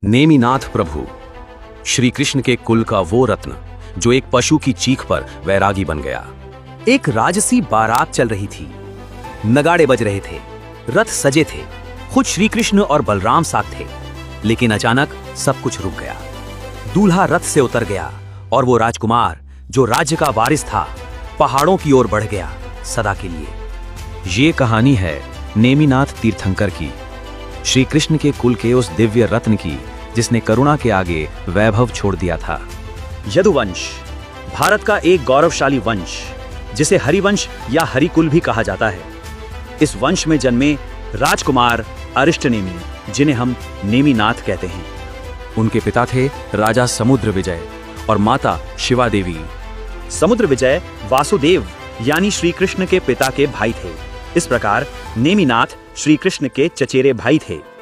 नेमिनाथ प्रभु श्री कृष्ण के कुल का वो रत्न जो एक पशु की चीख पर वैरागी बन गया। एक राजसी बारात चल रही थी, नगाड़े बज रहे थे, रथ सजे थे, खुद श्री कृष्ण और बलराम साथ थे। लेकिन अचानक सब कुछ रुक गया। दूल्हा रथ से उतर गया और वो राजकुमार जो राज्य का वारिस था पहाड़ों की ओर बढ़ गया सदा के लिए। ये कहानी है नेमिनाथ तीर्थंकर की, श्री कृष्ण के कुल के उस दिव्य रत्न की जिसने करुणा के आगे वैभव छोड़ दिया था। यदुवंश भारत का एक गौरवशाली वंश जिसे हरिवंश या हरिकुल भी कहा जाता है। इस वंश में जन्मे राजकुमार अरिष्टनेमि, जिन्हें हम नेमिनाथ कहते हैं। उनके पिता थे राजा समुद्र विजय और माता शिवा देवी। समुद्र विजय वासुदेव यानी श्री कृष्ण के पिता के भाई थे। इस प्रकार नेमिनाथ श्री कृष्ण के चचेरे भाई थे।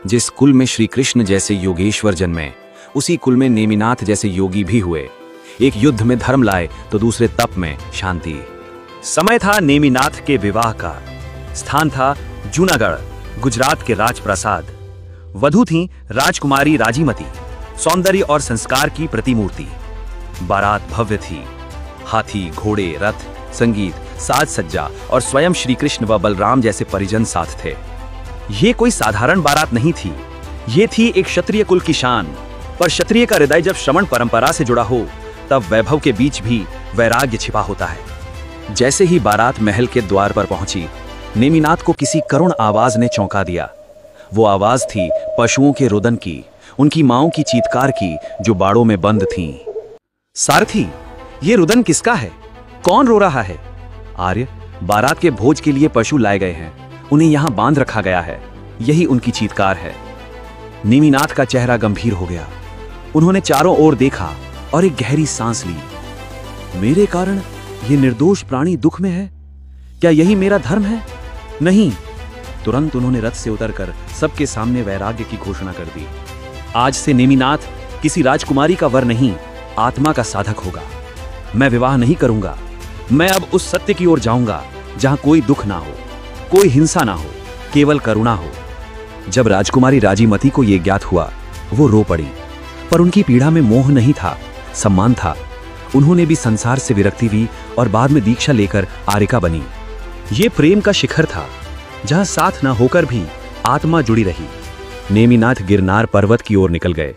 जिस कुल में श्री कृष्ण जैसे योगेश्वर जन्मे, उसी कुल में नेमिनाथ जैसे योगी भी हुए। एक युद्ध में धर्म लाए तो दूसरे तप में शांति। समय था नेमिनाथ के विवाह का। स्थान था जूनागढ़, गुजरात के राजप्रासाद। वधू थी राजकुमारी राजीमती, सौंदर्य और संस्कार की प्रतिमूर्ति। बारात भव्य थी। हाथी, घोड़े, रथ, संगीत, साज सज्जा और स्वयं श्री कृष्ण व बलराम जैसे परिजन साथ थे। ये कोई साधारण बारात नहीं थी, ये थी एक क्षत्रिय कुल की शान। पर क्षत्रिय का हृदय जब श्रमण परंपरा से जुड़ा हो तब वैभव के बीच भी वैराग्य छिपा होता है। जैसे ही बारात महल के द्वार पर पहुंची, नेमिनाथ को किसी करुण आवाज ने चौंका दिया। वो आवाज थी पशुओं के रुदन की, उनकी मांओं की चीत्कार की जो बाड़ों में बंद थीं। सारथी, ये रुदन किसका है? कौन रो रहा है? आर्य, बारात के भोज के लिए पशु लाए गए हैं, उन्हें यहां बांध रखा गया है, यही उनकी चीत्कार है। नेमिनाथ का चेहरा गंभीर हो गया। उन्होंने चारों ओर देखा और एक गहरी सांस ली। मेरे कारण ये निर्दोष प्राणी दुख में है, क्या यही मेरा धर्म है? नहीं। तुरंत उन्होंने रथ से उतरकर सबके सामने वैराग्य की घोषणा कर दी। आज से नेमिनाथ किसी राजकुमारी का वर नहीं, आत्मा का साधक होगा। मैं विवाह नहीं करूंगा। मैं अब उस सत्य की ओर जाऊंगा जहां कोई दुख ना हो, कोई हिंसा ना हो, केवल करुणा हो। जब राजकुमारी राजीमती को यह ज्ञात हुआ, वो रो पड़ी। पर उनकी पीड़ा में मोह नहीं था, सम्मान था। उन्होंने भी संसार से विरक्ति ली और बाद में दीक्षा लेकर आर्यिका बनी। ये प्रेम का शिखर था जहां साथ ना होकर भी आत्मा जुड़ी रही। नेमिनाथ गिरनार पर्वत की ओर निकल गए,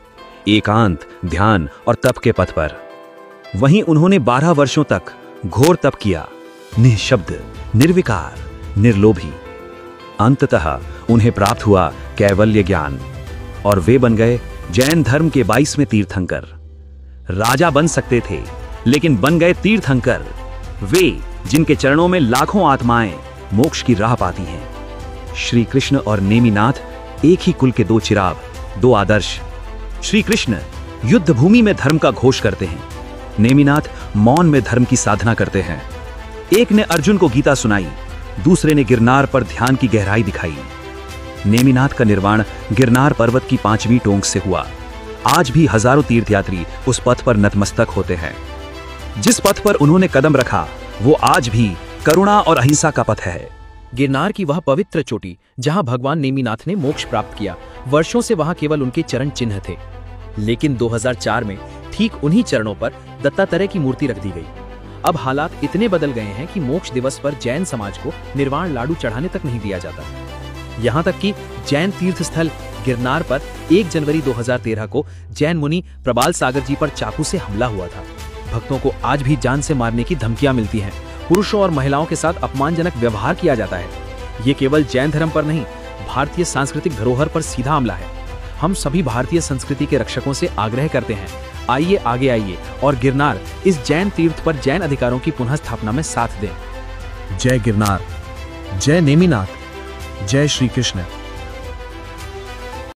एकांत, ध्यान और तप के पथ पर। वहीं उन्होंने 12 वर्षों तक घोर तप किया, निःशब्द, निर्विकार, निर्लोभी। अंततः उन्हें प्राप्त हुआ कैवल्य ज्ञान और वे बन गए जैन धर्म के 22वें तीर्थंकर। राजा बन सकते थे, लेकिन बन गए तीर्थंकर, वे जिनके चरणों में लाखों आत्माएं मोक्ष की राह पाती हैं। श्री कृष्ण और नेमिनाथ एक ही कुल के दो चिराग, दो आदर्श। श्री कृष्ण युद्ध भूमि में धर्म का घोष करते हैं, नेमिनाथ मौन में धर्म की साधना करते हैं। एक ने अर्जुन को गीता सुनाई, दूसरे ने गिरनार पर ध्यान की गहराई दिखाई। नेमिनाथ का निर्वाण गिरनार पर्वत की 5वीं टोंक से हुआ। आज भी हजारों तीर्थयात्री उस पथ पर नतमस्तक होते हैं। जिस पथ पर उन्होंने कदम रखा वो आज भी करुणा और अहिंसा का पथ है। गिरनार की वह पवित्र चोटी जहां भगवान नेमिनाथ ने मोक्ष प्राप्त किया, वर्षों से वहां केवल उनके चरण चिन्ह थे। लेकिन 2004 में ठीक उन्हीं चरणों पर दत्तात्रेय की मूर्ति रख दी गई। अब हालात इतने बदल गए हैं कि मोक्ष दिवस पर जैन समाज को निर्वाण लाडू चढ़ाने तक नहीं दिया जाता। यहाँ तक कि जैन तीर्थ स्थल गिरनार पर 1 जनवरी 2013 को जैन मुनि प्रबाल सागर जी पर चाकू से हमला हुआ था। भक्तों को आज भी जान से मारने की धमकियां मिलती हैं। पुरुषों और महिलाओं के साथ अपमानजनक व्यवहार किया जाता है। ये केवल जैन धर्म पर नहीं, भारतीय सांस्कृतिक धरोहर पर सीधा हमला है। हम सभी भारतीय संस्कृति के रक्षकों से आग्रह करते हैं, आइए आगे आइए और गिरनार इस जैन तीर्थ पर जैन अधिकारों की पुनः स्थापना में साथ दें। जय गिरनार, जय नेमिनाथ, जय श्री कृष्ण।